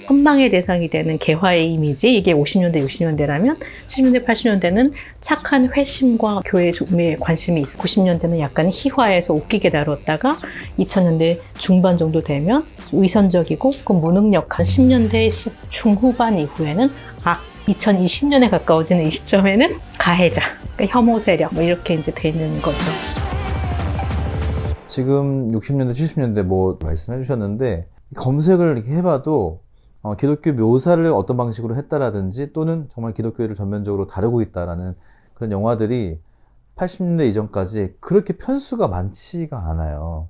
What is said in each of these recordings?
선망의 대상이 되는 개화의 이미지, 이게 50년대, 60년대라면 70년대, 80년대는 착한 회심과 교회에 관심이 있어. 90년대는 약간 희화해서 웃기게 다뤘다가 2000년대 중반 정도 되면 위선적이고 그 무능력한 10년대 중후반 이후에는 2020년에 가까워지는 이 시점에는 가해자, 그러니까 혐오 세력 뭐 이렇게 이제 되는 거죠. 지금 60년대, 70년대 뭐 말씀해 주셨는데 검색을 이렇게 해봐도 기독교 묘사를 어떤 방식으로 했다라든지 또는 정말 기독교를 전면적으로 다루고 있다라는 그런 영화들이 80년대 이전까지 그렇게 편수가 많지가 않아요.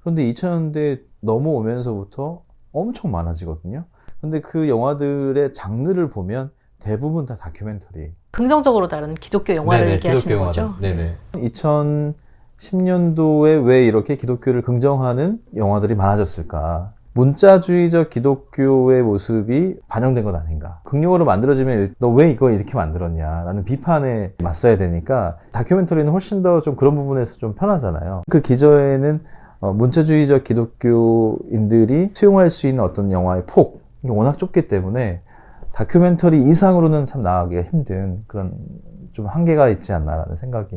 그런데 2000년대 넘어오면서부터 엄청 많아지거든요. 근데 그 영화들의 장르를 보면 대부분 다 다큐멘터리. 긍정적으로 다룬 기독교 영화를 네네, 얘기하시는 기독교 거죠? 영화들. 네네. 2010년도에 왜 이렇게 기독교를 긍정하는 영화들이 많아졌을까? 문자주의적 기독교의 모습이 반영된 것 아닌가. 긍정으로 만들어지면 너 왜 이거 이렇게 만들었냐 라는 비판에 맞서야 되니까 다큐멘터리는 훨씬 더 좀 그런 부분에서 좀 편하잖아요. 그 기저에는 문자주의적 기독교인들이 수용할 수 있는 어떤 영화의 폭이 워낙 좁기 때문에 다큐멘터리 이상으로는 참 나가기가 힘든 그런 좀 한계가 있지 않나라는 생각이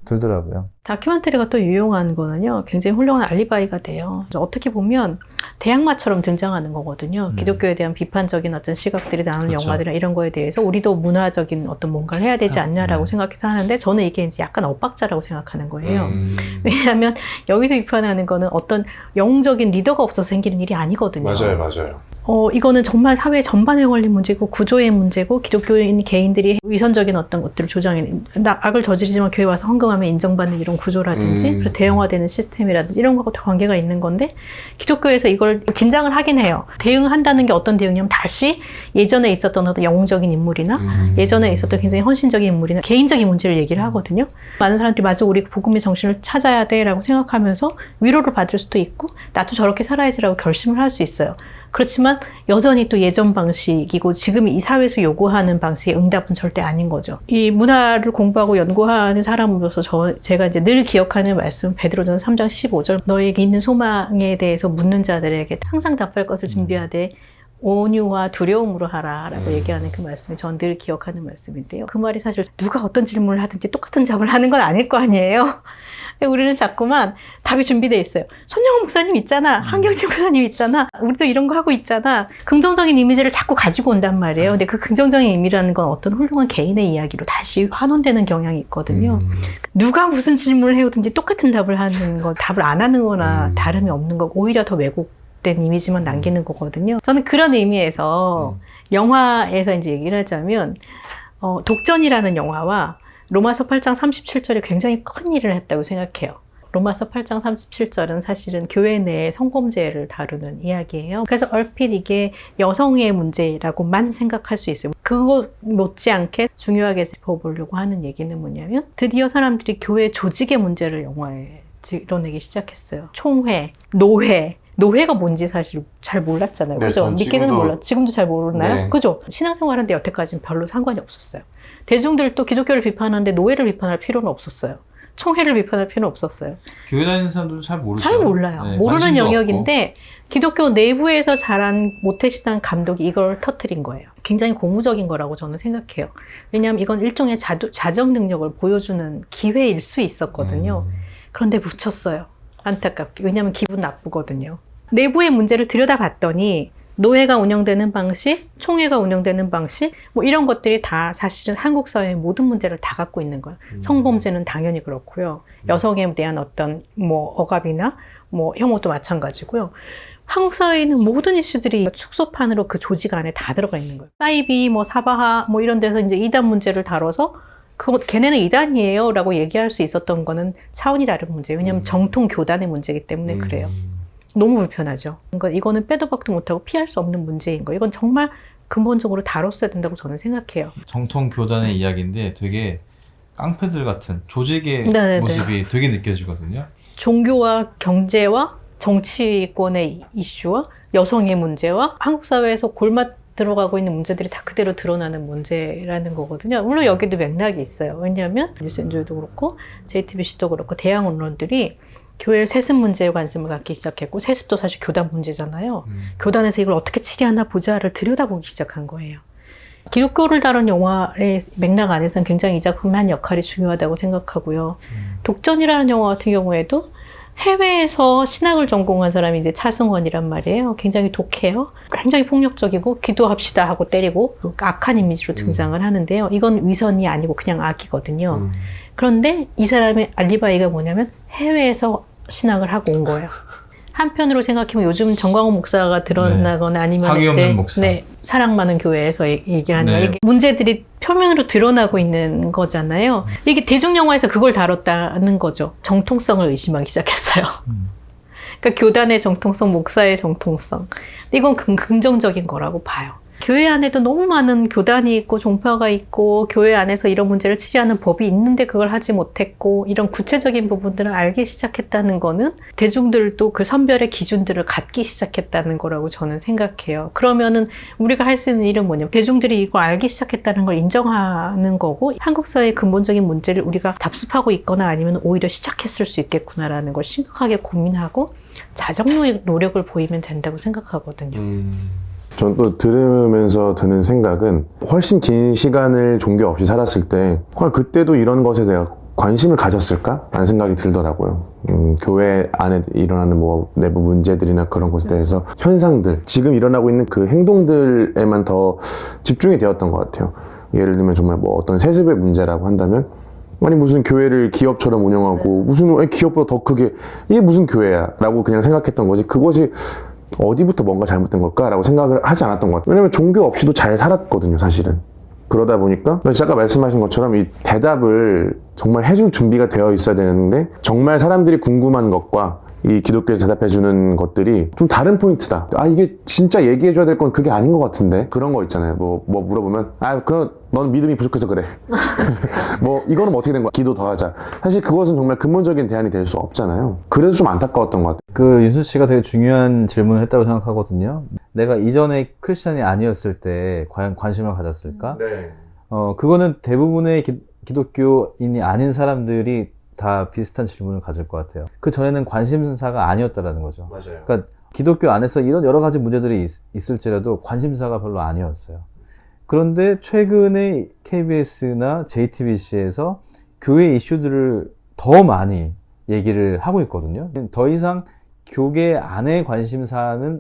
들더라고요. 다큐멘터리가 또 유용한 거는요, 굉장히 훌륭한 알리바이가 돼요. 어떻게 보면 대항마처럼 등장하는 거거든요. 기독교에 대한 비판적인 어떤 시각들이 나오는 그렇죠. 영화들이나 이런 거에 대해서 우리도 문화적인 어떤 뭔가를 해야 되지 않냐라고 생각해서 하는데, 저는 이게 이제 약간 엇박자라고 생각하는 거예요. 왜냐하면 여기서 비판하는 거는 어떤 영웅적인 리더가 없어서 생기는 일이 아니거든요. 맞아요. 이거는 정말 사회 전반에 걸린 문제고 구조의 문제고 기독교인 개인들이 위선적인 어떤 것들을 조장해 악을 저지르지만 교회 와서 헌금하면 인정받는 이런 구조라든지 그래서 대형화되는 시스템이라든지 이런 거하고 다 관계가 있는 건데, 기독교에서 이걸 긴장을 하긴 해요. 대응한다는 게 어떤 대응이냐면 다시 예전에 있었던 어떤 영웅적인 인물이나 예전에 있었던 굉장히 헌신적인 인물이나 개인적인 문제를 얘기를 하거든요. 많은 사람들이 맞아, 우리 복음의 정신을 찾아야 돼 라고 생각하면서 위로를 받을 수도 있고 나도 저렇게 살아야지라고 결심을 할 수 있어요. 그렇지만 여전히 또 예전 방식이고 지금 이 사회에서 요구하는 방식의 응답은 절대 아닌 거죠. 이 문화를 공부하고 연구하는 사람으로서 제가 이제 늘 기억하는 말씀, 베드로전서 3장 15절, 너에게 있는 소망에 대해서 묻는 자들에게 항상 답할 것을 준비하되 온유와 두려움으로 하라라고 얘기하는 그 말씀이 전 늘 기억하는 말씀인데요. 그 말이 사실 누가 어떤 질문을 하든지 똑같은 답을 하는 건 아닐 거 아니에요. 우리는 자꾸만 답이 준비되어 있어요. 손영원 목사님 있잖아. 한경재 목사님 있잖아. 우리도 이런 거 하고 있잖아. 긍정적인 이미지를 자꾸 가지고 온단 말이에요. 근데 그 긍정적인 의미라는 건 어떤 훌륭한 개인의 이야기로 다시 환원되는 경향이 있거든요. 누가 무슨 질문을 해오든지 똑같은 답을 하는 거, 답을 안 하는 거나 다름이 없는 거고 오히려 더 왜곡된 이미지만 남기는 거거든요. 저는 그런 의미에서 영화에서 이제 얘기를 하자면 독전이라는 영화와 로마서 8장 37절이 굉장히 큰 일을 했다고 생각해요. 로마서 8장 37절은 사실은 교회 내의 성범죄를 다루는 이야기예요. 그래서 얼핏 이게 여성의 문제라고만 생각할 수 있어요. 그거 못지않게 중요하게 짚어보려고 하는 얘기는 뭐냐면, 드디어 사람들이 교회 조직의 문제를 영화에 드러내기 시작했어요. 총회, 노회가 뭔지 사실 잘 몰랐잖아요. 네, 그죠? 믿기는 몰랐. 지금도 잘 모르나요? 네. 그죠? 신앙생활하는데 여태까지는 별로 상관이 없었어요. 대중들도 기독교를 비판하는데 노예를 비판할 필요는 없었어요. 총회를 비판할 필요는 없었어요. 교회 다니는 사람들도 잘 모르죠. 잘 몰라요. 네, 모르는 관심도 영역인데 기독교 내부에서 자란 모태신앙 감독이 이걸 터뜨린 거예요. 굉장히 고무적인 거라고 저는 생각해요. 왜냐하면 이건 일종의 자정 능력을 보여주는 기회일 수 있었거든요. 그런데 묻혔어요. 안타깝게. 왜냐하면 기분 나쁘거든요. 내부의 문제를 들여다봤더니 노회가 운영되는 방식, 총회가 운영되는 방식, 뭐 이런 것들이 다 사실은 한국 사회의 모든 문제를 다 갖고 있는 거예요. 성범죄는 당연히 그렇고요. 여성에 대한 어떤 뭐 억압이나 뭐 혐오도 마찬가지고요. 한국 사회에 있는 모든 이슈들이 축소판으로 그 조직 안에 다 들어가 있는 거예요. 사이비, 뭐 사바하, 뭐 이런 데서 이제 이단 문제를 다뤄서 걔네는 이단이에요 라고 얘기할 수 있었던 거는 차원이 다른 문제예요. 왜냐하면 정통 교단의 문제이기 때문에 그래요. 너무 불편하죠. 그러니까 이거는 빼도 박도 못하고 피할 수 없는 문제인 거예요. 이건 정말 근본적으로 다뤘어야 된다고 저는 생각해요. 정통 교단의 이야기인데 되게 깡패들 같은 조직의 네네네. 모습이 되게 느껴지거든요. 종교와 경제와 정치권의 이슈와 여성의 문제와 한국 사회에서 골마 들어가고 있는 문제들이 다 그대로 드러나는 문제라는 거거든요. 물론 여기도 맥락이 있어요. 왜냐하면 뉴스엔조이도 그렇고 JTBC도 그렇고 대형 언론들이 교회 세습 문제에 관심을 갖기 시작했고, 세습도 사실 교단 문제잖아요. 교단에서 이걸 어떻게 치리하나 보자를 들여다보기 시작한 거예요. 기독교를 다룬 영화의 맥락 안에서는 굉장히 이 작품의 한 역할이 중요하다고 생각하고요. 독전이라는 영화 같은 경우에도 해외에서 신학을 전공한 사람이 이제 차승원이란 말이에요. 굉장히 독해요. 굉장히 폭력적이고 기도합시다 하고 때리고 악한 이미지로 등장을 하는데요. 이건 위선이 아니고 그냥 악이거든요. 그런데 이 사람의 알리바이가 뭐냐면 해외에서 신학을 하고 온 거예요. 한편으로 생각해보면 요즘 정광훈 목사가 드러나거나 아니면 이제 목사. 사랑 많은 교회에서 얘기하는 네. 이게 문제들이 표면으로 드러나고 있는 거잖아요. 이게 대중영화에서 그걸 다뤘다는 거죠. 정통성을 의심하기 시작했어요. 그러니까 교단의 정통성, 목사의 정통성. 이건 긍정적인 거라고 봐요. 교회 안에도 너무 많은 교단이 있고 종파가 있고 교회 안에서 이런 문제를 치료하는 법이 있는데 그걸 하지 못했고 이런 구체적인 부분들을 알기 시작했다는 거는 대중들도 그 선별의 기준들을 갖기 시작했다는 거라고 저는 생각해요. 그러면은 우리가 할 수 있는 일은 뭐냐면 대중들이 이걸 알기 시작했다는 걸 인정하는 거고 한국 사회의 근본적인 문제를 우리가 답습하고 있거나 아니면 오히려 시작했을 수 있겠구나라는 걸 심각하게 고민하고 자정 노력을 보이면 된다고 생각하거든요. 전 또 들으면서 드는 생각은 훨씬 긴 시간을 종교 없이 살았을 때 그때도 이런 것에 대해 관심을 가졌을까? 라는 생각이 들더라고요. 교회 안에 일어나는 뭐 내부 문제들이나 그런 것에 대해서 현상들, 지금 일어나고 있는 그 행동들에만 더 집중이 되었던 것 같아요. 예를 들면 정말 뭐 어떤 세습의 문제라고 한다면 아니 무슨 교회를 기업처럼 운영하고 무슨 기업보다 더 크게 이게 무슨 교회야? 라고 그냥 생각했던 거지 그것이 어디부터 뭔가 잘못된 걸까라고 생각을 하지 않았던 것 같아요. 왜냐면 종교 없이도 잘 살았거든요, 사실은. 그러다 보니까 아까 말씀하신 것처럼 이 대답을 정말 해줄 준비가 되어 있어야 되는데 정말 사람들이 궁금한 것과 이 기독교에서 대답해주는 것들이 좀 다른 포인트다. 아 이게 진짜 얘기해줘야 될 건 그게 아닌 것 같은데 그런 거 있잖아요. 뭐 물어보면 넌 믿음이 부족해서 그래. 뭐 이거는 어떻게 된 거야? 기도 더 하자. 사실 그것은 정말 근본적인 대안이 될 수 없잖아요. 그래서 좀 안타까웠던 것 같아요. 그 윤수 씨가 되게 중요한 질문을 했다고 생각하거든요. 내가 이전에 크리스천이 아니었을 때 과연 관심을 가졌을까? 네. 그거는 대부분의 기독교인이 아닌 사람들이 다 비슷한 질문을 가질 것 같아요. 그 전에는 관심사가 아니었다라는 거죠. 맞아요. 그러니까 기독교 안에서 이런 여러 가지 문제들이 있을지라도 관심사가 별로 아니었어요. 그런데 최근에 KBS나 JTBC에서 교회 이슈들을 더 많이 얘기를 하고 있거든요. 더 이상 교계 안의 관심사로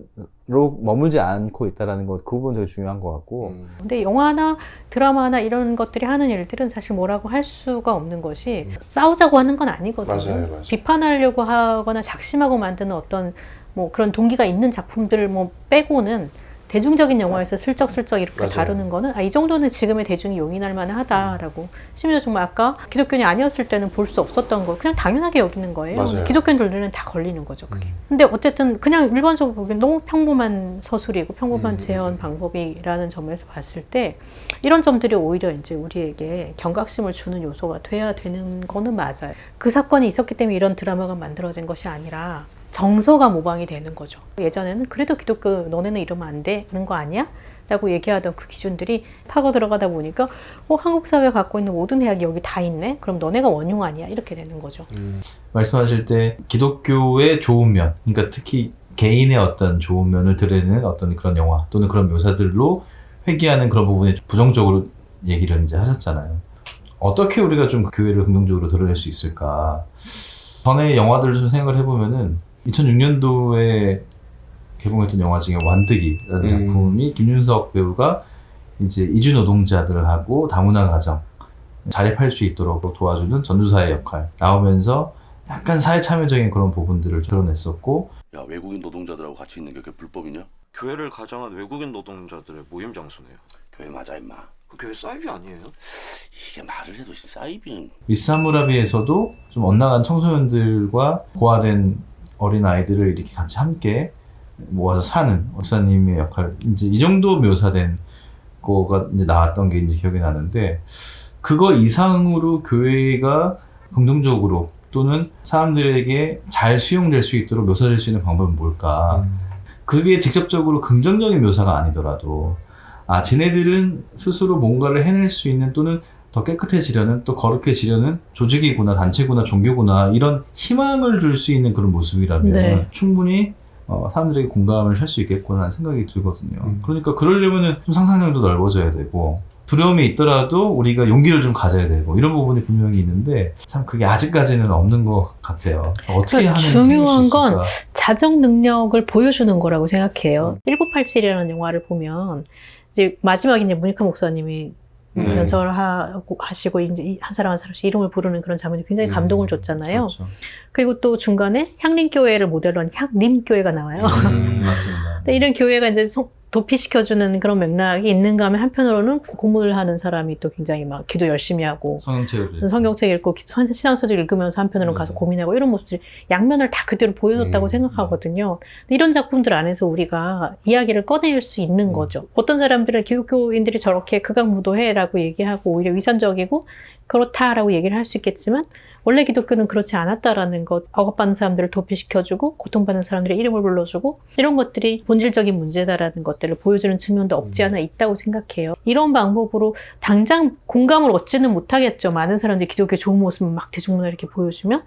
머물지 않고 있다는 것, 그 부분 되게 중요한 것 같고. 근데 영화나 드라마나 이런 것들이 하는 일들은 사실 뭐라고 할 수가 없는 것이 싸우자고 하는 건 아니거든요. 맞아요. 비판하려고 하거나 작심하고 만드는 어떤 뭐 그런 동기가 있는 작품들 뭐 빼고는 대중적인 영화에서 슬쩍슬쩍 이렇게 맞아요. 다루는 거는 이 정도는 지금의 대중이 용인할 만하다라고 심지어 정말 아까 기독교인이 아니었을 때는 볼 수 없었던 걸 그냥 당연하게 여기는 거예요. 맞아요. 기독교인들은 다 걸리는 거죠 그게. 근데 어쨌든 그냥 일반적으로 보기엔 너무 평범한 서술이고 평범한 재현 방법이라는 점에서 봤을 때 이런 점들이 오히려 이제 우리에게 경각심을 주는 요소가 돼야 되는 거는 맞아요. 그 사건이 있었기 때문에 이런 드라마가 만들어진 것이 아니라 정서가 모방이 되는 거죠. 예전에는 그래도 기독교 너네는 이러면 안 되는 거 아니야? 라고 얘기하던 그 기준들이 파고 들어가다 보니까 한국 사회가 갖고 있는 모든 해악이 여기 다 있네? 그럼 너네가 원흉 아니야? 이렇게 되는 거죠. 말씀하실 때 기독교의 좋은 면, 그러니까 특히 개인의 어떤 좋은 면을 드러내는 어떤 그런 영화 또는 그런 묘사들로 회귀하는 그런 부분에 부정적으로 얘기를 이제 하셨잖아요. 어떻게 우리가 좀 교회를 긍정적으로 드러낼 수 있을까? 전에 영화들을 좀 생각을 해보면은 2006년도에 개봉했던 영화 중에 완득이라는 작품이 김윤석 배우가 이제 이주 노동자들하고 다문화 가정 자립할 수 있도록 도와주는 전도사의 역할 나오면서 약간 사회 참여적인 그런 부분들을 드러냈었고. 야, 외국인 노동자들하고 같이 있는 게 그게 불법이냐? 교회를 가장한 외국인 노동자들의 모임 장소네요. 교회 맞아 임마. 그 교회 사이비 아니에요? 이게 말을 해도 사이비는. 미스 하무라비에서도 좀 엇나간 청소년들과 고아된 어린 아이들을 이렇게 같이 함께 모아서 사는 목사님의 역할, 이제 이 정도 묘사된 거가 이제 나왔던 게 이제 기억이 나는데, 그거 이상으로 교회가 긍정적으로 또는 사람들에게 잘 수용될 수 있도록 묘사될 수 있는 방법은 뭘까? 그게 직접적으로 긍정적인 묘사가 아니더라도 쟤네들은 스스로 뭔가를 해낼 수 있는 또는 더 깨끗해지려는 또 거룩해지려는 조직이구나 단체구나 종교구나 이런 희망을 줄 수 있는 그런 모습이라면 네. 충분히 사람들에게 공감을 할 수 있겠구나라는 생각이 들거든요. 그러니까 그러려면은 좀 상상력도 넓어져야 되고 두려움이 있더라도 우리가 용기를 좀 가져야 되고 이런 부분이 분명히 있는데 참 그게 아직까지는 없는 것 같아요. 어떻게 그러니까 하면 생길 수 중요한 있을까? 건 자정 능력을 보여주는 거라고 생각해요. 1987이라는 영화를 보면 이제 마지막에 이제 문익환 목사님이 연설을 하시고 이제 한 사람 한 사람씩 이름을 부르는 그런 장면이 굉장히 감동을 줬잖아요. 그렇죠. 그리고 또 중간에 향림교회를 모델로 한 향림교회가 나와요. 맞습니다. 근데 이런 교회가 이제 도피시켜주는 그런 맥락이 있는가 하면 한편으로는 공부를 하는 사람이 또 굉장히 막 기도 열심히 하고 성경책 읽고 신앙서적 읽으면서 한편으로는 가서 고민하고 이런 모습들이 양면을 다 그대로 보여줬다고 생각하거든요. 근데 이런 작품들 안에서 우리가 이야기를 꺼낼 수 있는 거죠. 어떤 사람들은 기독교인들이 저렇게 극악무도해라고 얘기하고 오히려 위선적이고 그렇다라고 얘기를 할 수 있겠지만 원래 기독교는 그렇지 않았다라는 것, 억압받는 사람들을 도피시켜주고 고통받는 사람들의 이름을 불러주고 이런 것들이 본질적인 문제다라는 것들을 보여주는 측면도 없지 않아 있다고 생각해요. 이런 방법으로 당장 공감을 얻지는 못하겠죠. 많은 사람들이 기독교의 좋은 모습을 막 대중문화에 이렇게 보여주면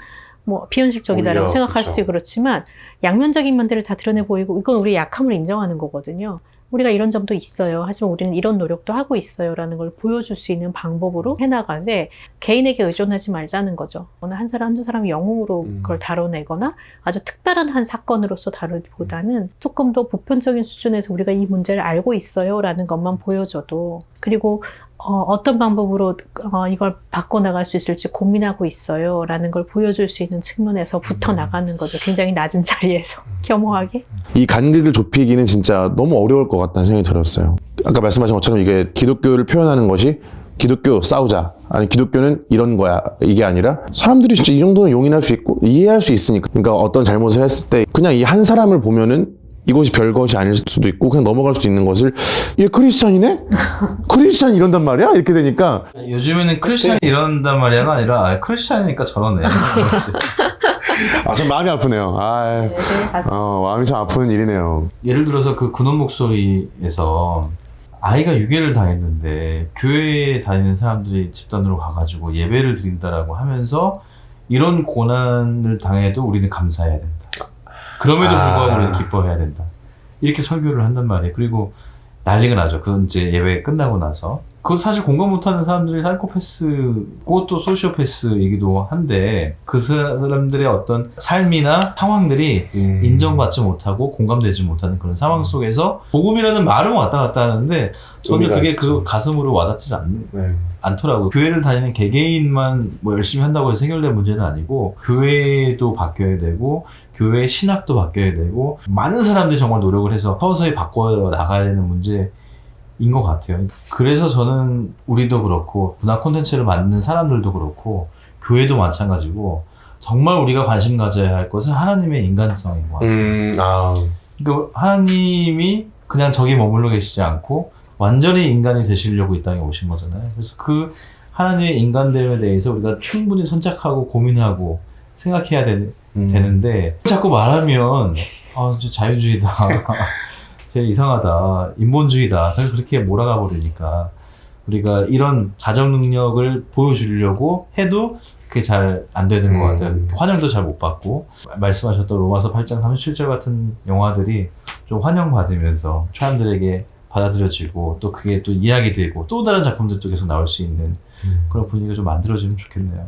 뭐 비현실적이다라고 오히려, 생각할 그쵸. 수도 그렇지만 양면적인 면들을 다 드러내 보이고 이건 우리의 약함을 인정하는 거거든요. 우리가 이런 점도 있어요. 하지만 우리는 이런 노력도 하고 있어요. 라는 걸 보여줄 수 있는 방법으로 해나가되 개인에게 의존하지 말자는 거죠. 어느 한 사람 한두 사람의 영웅으로 그걸 다뤄내거나 아주 특별한 한 사건으로서 다루기보다는 조금 더 보편적인 수준에서 우리가 이 문제를 알고 있어요. 라는 것만 보여줘도 그리고 어떤 방법으로 이걸 바꿔나갈 수 있을지 고민하고 있어요. 라는 걸 보여줄 수 있는 측면에서 붙어 나가는 거죠. 굉장히 낮은 자리에서 겸허하게. 이 간극을 좁히기는 진짜 너무 어려울 것 같다는 생각이 들었어요. 아까 말씀하신 것처럼 이게 기독교를 표현하는 것이 기독교 싸우자, 아니 기독교는 이런 거야, 이게 아니라 사람들이 진짜 이 정도는 용인할 수 있고 이해할 수 있으니까. 그러니까 어떤 잘못을 했을 때 그냥 이 한 사람을 보면은 이것이 별것이 아닐 수도 있고 그냥 넘어갈 수도 있는 것을 얘 크리스찬이네? 크리스찬이 이런단 말이야? 이렇게 되니까 요즘에는 크리스찬이 이런단 말이야가 아니라 크리스찬이니까 저러네. 참 마음이 아프네요. 마음이 참 아픈 일이네요. 예를 들어서 그 근원 목소리에서 아이가 유괴를 당했는데 교회에 다니는 사람들이 집단으로 가가지고 예배를 드린다라고 하면서 이런 고난을 당해도 우리는 감사해야 된다. 그럼에도 불구하고 우리는 기뻐해야 된다. 이렇게 설교를 한단 말이에요. 그리고 난리가 나죠. 그건 이제 예배 끝나고 나서. 그거 사실 공감 못하는 사람들이 사이코패스고 또 소시오패스이기도 한데 그 사람들의 어떤 삶이나 상황들이 인정받지 못하고 공감되지 못하는 그런 상황 속에서 복음이라는 말은 왔다 갔다 하는데 저는 그게 그 가슴으로 와닿지 않더라고요. 교회를 다니는 개개인만 뭐 열심히 한다고 해서 해결될 문제는 아니고 교회도 바뀌어야 되고 교회 신학도 바뀌어야 되고 많은 사람들이 정말 노력을 해서 서서히 바꿔 나가야 되는 문제인 것 같아요. 그래서 저는 우리도 그렇고 문화 콘텐츠를 만드는 사람들도 그렇고 교회도 마찬가지고 정말 우리가 관심 가져야 할 것은 하나님의 인간성인 것 같아요. 그러니까 하나님이 그냥 저기 머물러 계시지 않고 완전히 인간이 되시려고 이 땅에 오신 거잖아요. 그래서 그 하나님의 인간됨에 대해서 우리가 충분히 선착하고 고민하고 생각해야 되는데 자꾸 말하면 자유주의다. 제일 이상하다. 인본주의다. 사실 그렇게 몰아가 버리니까 우리가 이런 자정 능력을 보여주려고 해도 그게 잘 안 되는 것 같아요. 환영도 잘 못 받고 말씀하셨던 로마서 8장 37절 같은 영화들이 좀 환영받으면서 사람들에게 받아들여지고 또 그게 또 이야기 되고 또 다른 작품들도 계속 나올 수 있는 그런 분위기가 좀 만들어지면 좋겠네요.